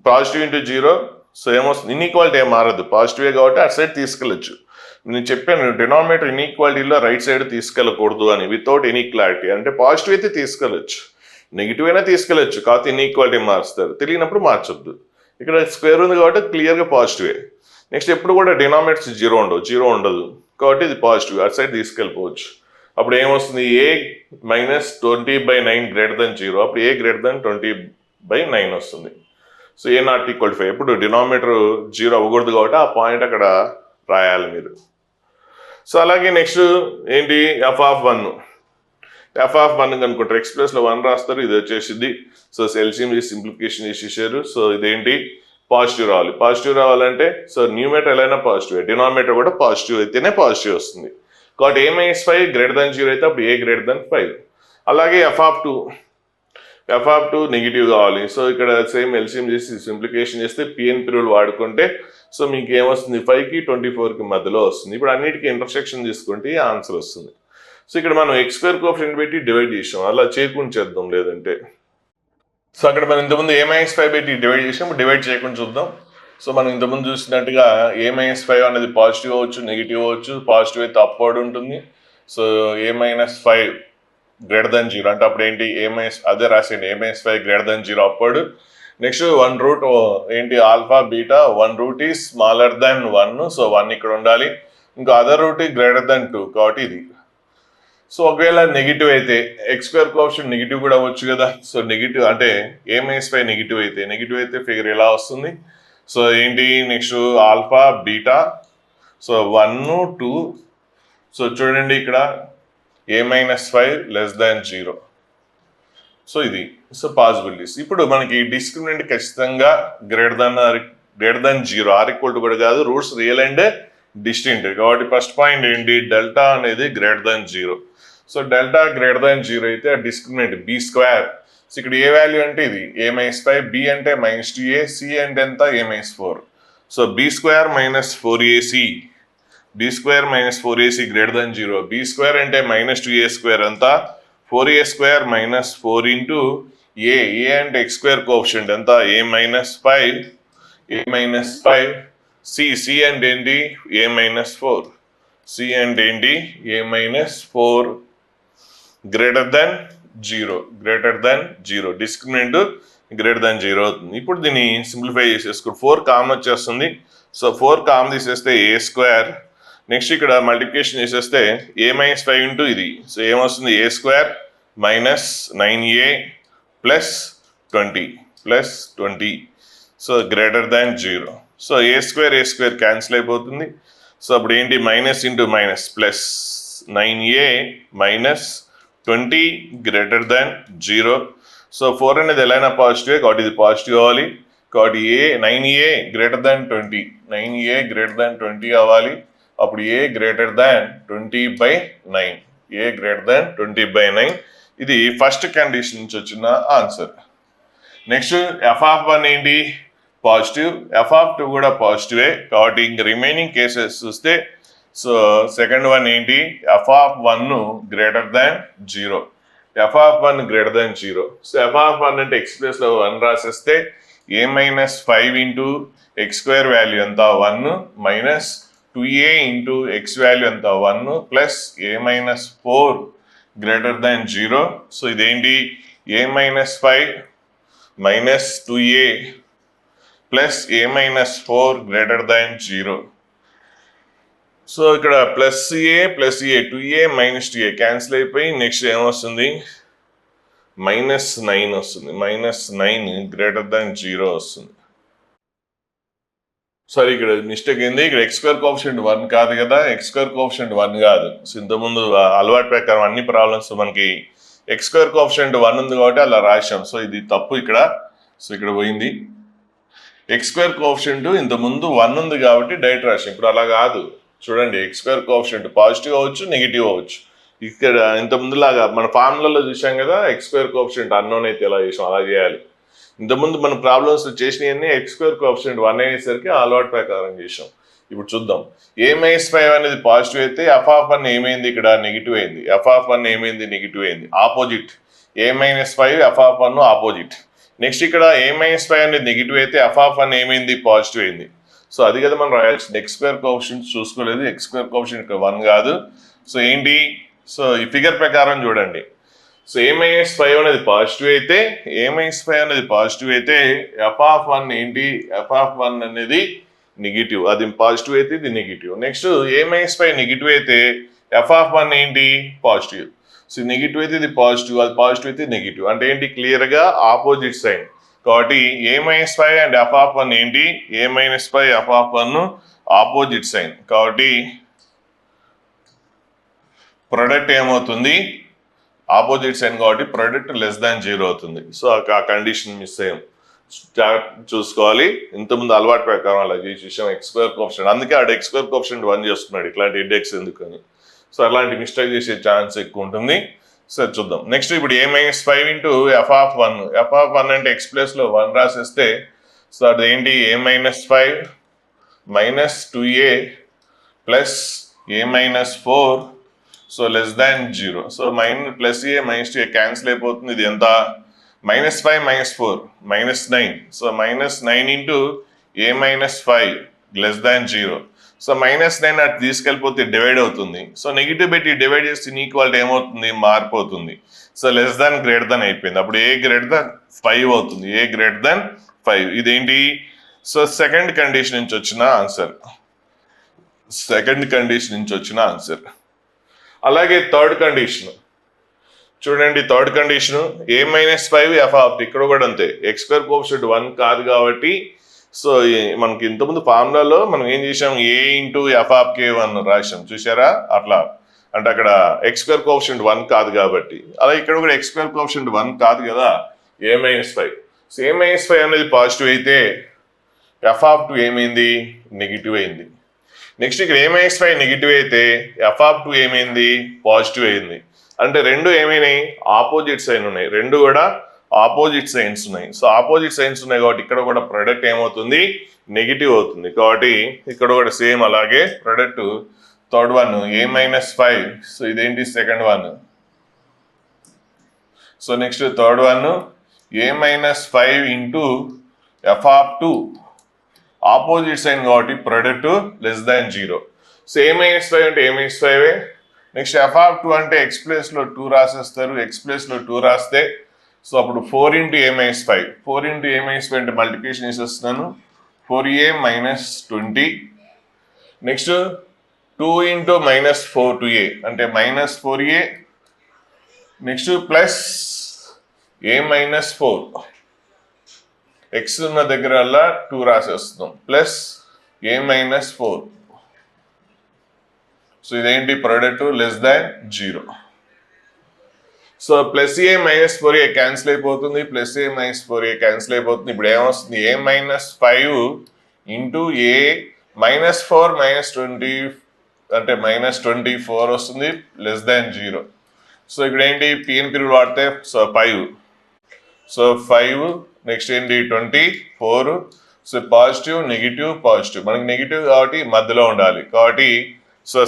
పాజిటివ్ ఇంటూ 0. సో ఏమొస్తుంది, ఇన్ఈక్వాలిటీ ఏం మారదు, పాజిటివే కాబట్టి అటు సైడ్ తీసుకెళ్ళచ్చు. నేను చెప్పాను డినామినేటర్ ఇన్ఈక్వాలిటీలో రైట్ సైడ్ తీసుకెళ్ళకూడదు అని, వితౌట్ ఇన్ఈక్వాలిటీ. అంటే పాజిటివ్ అయితే తీసుకెళ్ళచ్చు, నెగిటివ్ అయినా తీసుకెళ్ళచ్చు, కాకపోతే ఇన్ఈక్వాలిటీ మారుస్తారు. తెలియనప్పుడు మార్చొద్దు. ఇక్కడ స్క్వేర్ ఉంది కాబట్టి క్లియర్గా పాజిటివే. నెక్స్ట్ ఎప్పుడు కూడా డినామినేటర్స్ 0 ఉండదు కాబట్టి ఇది పాజిటివ్, అటు సైడ్ తీసుకెళ్ళిపోవచ్చు. అప్పుడు ఏమొస్తుంది, a -20/9 గ్రేటర్ దెన్ 0. అప్పుడు a గ్రేటర్ దెన్ 20/9 వస్తుంది. So a not equal to 5. ఇప్పుడు డినామినేటర్ 0 అవ్వకూడదు కాబట్టి ఆ పాయింట్ అక్కడ రాయాలి మీరు. సో అలాగే నెక్స్ట్ ఏంటి, ఎఫ్ ఆఫ్ వన్ కనుక్కుంటారు, ఎక్స్ ప్లస్లో 1 రాస్తారు, ఇది వచ్చేసింది. సో ఎల్సిఎం చేసి సింప్లిఫికేషన్ చేసేసారు. సో ఇదేంటి, పాజిటివ్ రావాలి. పాజిటివ్ రావాలంటే సో న్యూమరేటర్ ఎలా అయినా పాజిటివ్, డినామినేటర్ కూడా పాజిటివ్ అయితేనే పాజిటివ్ వస్తుంది. కాబట్టి a -5 గ్రేటర్ దెన్ 0 అయితే అప్పుడు a గ్రేటర్ దెన్ 5. అలాగే ఎఫ్ ఆఫ్ టూ నెగిటివ్ కావాలి. సో ఇక్కడ సేమ్ ఎల్సిఎం చేసి సింప్లిఫికేషన్ చేస్తే పిఎన్పి రూల్ వాడుకుంటే సో మీకు ఏమొస్తుంది, 5కి 24కి మధ్యలో వస్తుంది. ఇప్పుడు అన్నిటికీ ఇంటర్సెక్షన్ తీసుకుంటే ఆన్సర్ వస్తుంది. సో ఇక్కడ మనం ఎక్స్ స్క్వేర్ కోఎఫిషియంట్ పెట్టి డివైడ్ చేసాం, అలా చేయకుండా చేద్దాం లేదంటే. సో అక్కడ మనం ఇంతకుముందు a -5 పెట్టి డివైడ్ చేసాం, డివైడ్ చేయకుండా చూద్దాం. సో మనం ఇంతకుముందు చూసినట్టుగా a -5 అనేది పాజిటివ్ అవ్వచ్చు, నెగిటివ్ అవ్వచ్చు. పాజిటివ్ అయితే అప్వర్డ్ ఉంటుంది. సో a -5 గ్రేటర్ దెన్ 0 అంటే అప్పుడు ఏంటి, అదే రాసేయండి, a -5 greater than 0 upward. Next 1 root ఏంటి, ఆల్ఫా బీటా, 1 రూట్ ఈ స్మాలర్ దెన్ 1. సో 1 ఇక్కడ ఉండాలి. ఇంకా అదర్ రూట్ గ్రేటర్ దెన్ 2 కాబట్టి ఇది. సో ఒకవేళ నెగిటివ్ అయితే ఎక్స్ స్క్వేర్ కోఎఫిషియంట్ నెగిటివ్ కూడా అవ్వచ్చు కదా. సో నెగిటివ్ అంటే a -5 నెగిటివ్ అయితే ఫిగర్ ఎలా వస్తుంది. సో ఏంటి, next alpha beta, so 1 2. So చూడండి ఇక్కడ a -5 లెస్ దాన్ 0. సో ఇది సో పాసిబిలిటీస్. ఇప్పుడు మనకి డిస్క్రిమినెంట్ ఖచ్చితంగా greater than 0, or equal to కూడా కాదు, రూట్స్ రియల్ అండ్ డిస్టింక్ట్. కాబట్టి ఫస్ట్ పాయింట్ ఏంటి, డెల్టా అనేది greater than 0. So delta greater than 0 అయితే ఆ డిస్క్రిమినెంట్ బి స్క్వేర్. సో ఇక్కడ ఏ వాల్యూ అంటే ఇది a -5, బి అంటే -2a, సి అంటే ఎంత a -4. So b square -4ac, b square -4ac greater than 0. B square అంటే -2a స్క్వేర్ ఎంత, 4a స్క్వేర్ -4 ఇంటూ ఏ అంటే ఎక్స్ స్క్వేర్ కోఎఫిషియంట్ ఎంత a -5, సి అంటే ఏంటి a -4, సి అంటే ఏంటి a -4 greater than 0, discriminant greater than 0 అవుతుంది. ఇప్పుడు దీన్ని సింప్లిఫై చేసేసుకో, 4 కామన్ వచ్చేస్తుంది. సో 4 కామన్ తీసేస్తే a స్క్వేర్ నెక్స్ట్ ఇక్కడ మల్టిప్లికేషన్ చేసేస్తే ఏ మైనస్ 5 ఇంటూ ఇది, సో ఏమొస్తుంది a square minus 9a plus 20 so greater than 0. So a square cancel అయిపోతుంది. సో అప్పుడు ఏంటి minus into minus plus 9a minus 20 greater than 0. So 4 అనేది ఎలా అయినా పాజిటివే కాబట్టి ఇది పాజిటివ్ అవ్వాలి. కాబట్టి 9a గ్రేటర్ దాన్ 20 అవ్వాలి. అప్పుడు ఏ గ్రేటర్ దాన్ 20/9, ఏ గ్రేటర్ దాన్ 20/9. ఇది ఫస్ట్ కండిషన్ నుంచి వచ్చిన ఆన్సర్. నెక్స్ట్ f(1) ఏంటి పాజిటివ్, f(2) కూడా పాజిటివే కాబట్టి ఇంక రిమైనింగ్ కేసెస్ చూస్తే సో సెకండ్ వన్ ఏంటి f(1) greater than 0, f(1) greater than 0. So f(1) అంటే x ప్లేస్లో 1 రాసేస్తే a minus 5 into x square value ఎంత 1 minus 2a into x value ఎంత 1 plus a minus 4 greater than 0. So ఇదేంటి a minus 5 minus 2a plus a minus 4 greater than 0. So ఇక్కడ plus a plus a 2a minus 2a cancel అయిపోయి next ఏమొస్తుంది -9 వస్తుంది. -9 greater than 0 వస్తుంది. Sorry ఇక్కడ mistake ఏంది, ఇక్కడ ఎక్స్ స్క్వేర్ కోఎఫిషియంట్ 1 కాదు కదా, ఎక్స్ స్క్వేర్ కోఎఫిషియంట్ 1 కాదు. సో ఇంతకుముందు అలవాటు ప్రకారం అన్ని ప్రాబ్లమ్స్ మనకి ఎక్స్ స్క్వేర్ కోఎఫిషియంట్ 1 ఉంది కాబట్టి అలా రాశాం. సో ఇది తప్పు ఇక్కడ. సో ఇక్కడ పోయింది ఎక్స్ స్క్వేర్ కోఎఫిషియంట్ ఇంతకుముందు 1 ఉంది కాబట్టి డైరెక్ట్ రాశాం. ఇప్పుడు అలా కాదు, చూడండి ఎక్స్ స్క్వేర్ కోఎఫిషియంట్ పాజిటివ్ అవ్వచ్చు నెగిటివ్ అవ్వచ్చు. ఇక్కడ ఇంతకుముందులాగా మన ఫార్ములాలో చూసాం కదా ఎక్స్ స్క్వేర్ కోఎఫిషియంట్ అన్నోన్ అయితే ఎలా చేసాం అలా చేయాలి. ఇంతకుముందు మన ప్రాబ్లమ్స్ చేసినవన్నీ ఎక్స్ స్క్వేర్ కోఎఫిషియంట్ 1 అయ్యేసరికి అలవాటు ప్రకారం చేసాం. ఇప్పుడు చూద్దాం a మైనస్ 5 అనేది పాజిటివ్ అయితే f(1) ఏమైంది ఇక్కడ నెగిటివ్ అయింది, f(1) ఏమైంది నెగిటివ్ అయింది, opposite a minus 5 f(1) opposite. Next ఇక్కడ a మైనస్ 5 అనేది నెగిటివ్ అయితే f(1) ఏమైంది పాజిటివ్ అయింది. సో అది కదా మనం రాయాల్సింది. ఎక్స్ స్క్వేర్ కోఎఫిషియంట్ చూసుకోలేదు, ఎక్స్ స్క్వేర్ కోఎఫిషియంట్ ఇక్కడ 1 కాదు. సో ఏంటి, సో ఈ ఫిగర్ ప్రకారం చూడండి. సో a మైనస్ 5 అనేది పాజిటివ్ అయితే f(1) ఏంటి f(1) అనేది నెగిటివ్, అది పాజిటివ్ అయితే ఇది negative. Next a minus 5 negative అయితే f(1) ఏంటి పాజిటివ్. సో నెగిటివ్ అయితే ఇది పాజిటివ్, అది పాజిటివ్ అయితే నెగిటివ్. అంటే ఏంటి క్లియర్గా ఆపోజిట్ సైన్. కాబట్టి a మైనస్ 5 అండ్ f(1) ఏంటి a minus 5 f(1) opposite sign. కాబట్టి ప్రొడక్ట్ ఏమవుతుంది ఆపోజిట్ సైన్ కాబట్టి ప్రొడక్ట్ లెస్ దాన్ 0 అవుతుంది. సో ఆ కండిషన్ మిస్ అయ్యాం, చూసుకోవాలి. ఇంతకుముందు అలవాటు ప్రకారం అలా చేసేసాం ఎక్స్ స్క్వేర్ కోఎఫిషియంట్. అందుకే ఆడ ఎక్స్ స్క్వేర్ కోఎఫిషియంట్ 1 చేస్తున్నాడు, ఇట్లాంటి ఇండెక్స్ ఎందుకని. సో అలాంటి మిస్టేక్ చేసే ఛాన్స్ ఎక్కువ ఉంటుంది. సరే చూద్దాం. నెక్స్ట్ ఇప్పుడు a మైనస్ 5 ఇంటూ f(1) అంటే ఎక్స్ ప్లేస్లో 1 రాసేస్తే సో అదేంటి a minus 5 minus 2a plus a minus 4 so less than 0. So plus a minus 2a cancel అయిపోతుంది. ఇది ఎంత -5 -4 -9. So -9 into a minus 5 less than 0. So -9 అటు తీసుకెళ్ళిపోతే డివైడ్ అవుతుంది. So negative పెట్టి divide చేస్తే ఈక్వాలిటీ ఏమవుతుంది మారిపోతుంది. So less than greater than అయిపోయింది. అప్పుడు a గ్రేటర్ దాన్ 5 అవుతుంది, a గ్రేటర్ దాన్ 5. ఇదేంటి సో సెకండ్ కండిషన్ నుంచి వచ్చిన ఆన్సర్. అలాగే థర్డ్ కండిషన్ చూడండి. Third condition a minus 5 f(, ఇక్కడ కూడా అంతే ఎక్స్ స్క్వేర్ కోఎఫిషియంట్ 1 కాదు కాబట్టి. సో మనకి ఇంతకుముందు ఫార్ములాలో మనం ఏం చేసాం a ఇంటూ f(k1) రాసాం, చూసారా అట్లా. అంటే అక్కడ ఎక్స్ స్క్వేర్ కోఎఫిషియంట్ 1 కాదు కాబట్టి. అలా ఇక్కడ కూడా ఎక్స్ స్క్వేర్ కోఎఫిషియంట్ 1 కాదు కదా, a minus 5. So a minus 5 అనేది పాజిటివ్ అయితే f(2) ఏమైంది నెగిటివ్ అయింది. నెక్స్ట్ ఇక్కడ a మైనస్ 5 నెగిటివ్ అయితే f(2) ఏమైంది పాజిటివ్ అయింది. అంటే రెండు ఏమైనాయి ఆపోజిట్ సైన్ ఉన్నాయి, రెండు కూడా ఆపోజిట్ సైన్స్ ఉన్నాయి. సో ఆపోజిట్ సైన్స్ ఉన్నాయి కాబట్టి ఇక్కడ కూడా ప్రొడక్ట్ ఏమవుతుంది నెగిటివ్ అవుతుంది. కాబట్టి ఇక్కడ కూడా సేమ్ అలాగే product third one a minus 5. So ఇదేంటి second one. So next third one a minus 5 into f(2) opposite sign కాబట్టి product less than 0. So a minus 5 అంటే a మైనస్ 5. నెక్స్ట్ f(2) అంటే ఎక్స్ ప్లేస్లో 2 రాసేస్తారు, ఎక్స్ ప్లేస్లో 2 రాస్తే so అప్పుడు 4 into a minus 5. 4 into a minus 5 అంటే multiplication చేసేస్తున్నాను, 4a minus 20. Next 2 into -4 to a అంటే -4a next plus a - 4 x ఉన్న దగ్గర 2 రాసేస్తున్నాం ప్లస్ a - 4 సో ఇదేంటి product less than 0 so plus a - 4a cancel అయిపోతుంది ప్లస్ a - 4a క్యాన్సిల్ అయిపోతుంది ఇప్పుడు ఏమొస్తుంది a - 5 ఇంటూ a -4 -20 అంటే -24 వస్తుంది లెస్ దాన్ 0 సో ఇక్కడ ఏంటి పిఎన్ పీరియడ్ వాడితే సో 5 సో 5 నెక్స్ట్ ఏంటి 24 సో పాజిటివ్ నెగిటివ్ పాజిటివ్ మనకి నెగిటివ్ కాబట్టి మధ్యలో ఉండాలి కాబట్టి సో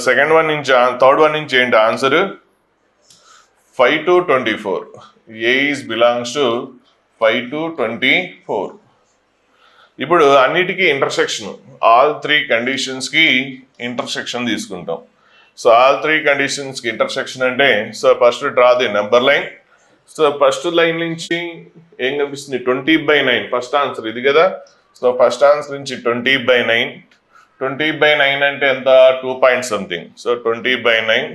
థర్డ్ వన్ నుంచి ఏంటి answer 5 to 24 a is belongs to 5 to 24 ఇప్పుడు అన్నిటికీ ఇంటర్సెక్షన్ ఆల్ 3 కండిషన్స్కి ఇంటర్సెక్షన్ తీసుకుంటాం సో ఆల్ 3 కండిషన్స్కి ఇంటర్సెక్షన్ అంటే so first draw the number line so first line నుంచి ఏం కనిపిస్తుంది 20/9 ఫస్ట్ ఆన్సర్ ఇది కదా సో ఫస్ట్ ఆన్సర్ నుంచి 20/9 20/9 అంటే ఎంత 2 పాయింట్ సంథింగ్ సో 20/9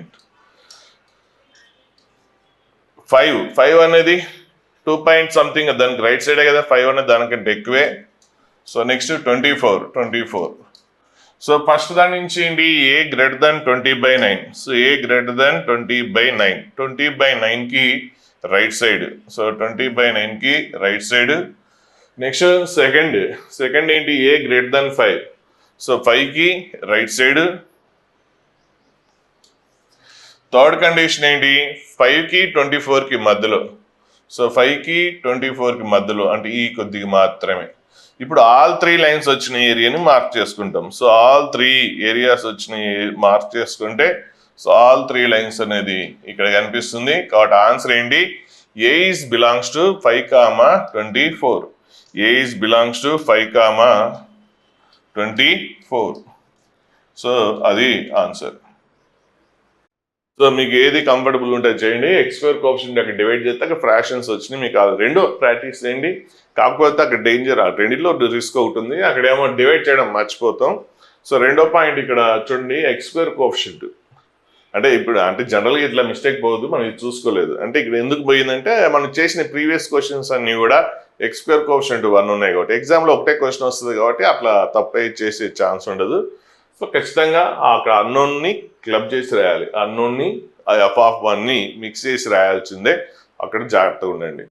5 అనేది 2 పాయింట్ సంథింగ్ దానికి రైట్ సైడే కదా 5 అనేది దానికంటే ఎక్కువే సో నెక్స్ట్ 24 సో ఫస్ట్ దాని నుంచి ఏంటి a greater than 20/9 so a greater than 20/9 20/9కి రైట్ సైడ్ సో 20/9కి రైట్ సైడ్ నెక్స్ట్ సెకండ్ ఏంటి ఏ గ్రేటర్ దాన్ 5 సో 5కి రైట్ సైడ్ థర్డ్ కండిషన్ ఏంటి 5కి 24కి మధ్యలో సో 5కి 24కి మధ్యలో అంటే ఈ కొద్దిగా మాత్రమే ఇప్పుడు ఆల్ 3 లైన్స్ వచ్చిన ఏరియాని మార్క్ చేసుకుంటాం సో ఆల్ 3 ఏరియాస్ వచ్చిన మార్క్ చేసుకుంటే సో ఆల్ 3 లైన్స్ అనేది ఇక్కడ కనిపిస్తుంది కాబట్టి ఆన్సర్ ఏంటి ఏ is belongs to 5, 24 A is belongs to 5, 24 so అది ఆన్సర్ సో మీకు ఏది కంఫర్టబుల్ ఉంటే చేయండి x² కోఎఫిషియంట్ అక్కడ డివైడ్ చేస్తే అక్కడ ఫ్రాక్షన్స్ వచ్చినాయి మీకు రెండో ప్రాక్టీస్ చేయండి కాకపోతే అక్కడ డేంజర్ రెండిలో రిస్క్ అవుతుంది అక్కడేమో డివైడ్ చేయడం మర్చిపోతాం సో రెండో పాయింట్ ఇక్కడ చూడండి x² కోఎఫిషియంట్ అంటే ఇప్పుడు అంటే జనరల్గా ఇట్లా మిస్టేక్ పోవద్దు మనం ఇది చూసుకోలేదు అంటే ఇక్కడ ఎందుకు పోయిందంటే మనం చేసిన ప్రీవియస్ క్వశ్చన్స్ అన్ని కూడా x² కోఎఫిషియంట్ 1 ఉన్నాయి కాబట్టి ఎగ్జామ్లో ఒకటే క్వశ్చన్ వస్తుంది కాబట్టి అట్లా తప్పే చేసే ఛాన్స్ ఉండదు సో ఖచ్చితంగా అక్కడ అన్నోన్ని క్లబ్ చేసి రాయాలి అన్నోన్ని f(1) ని మిక్స్ చేసి రాయాల్సిందే అక్కడ జాగ్రత్తగా ఉండండి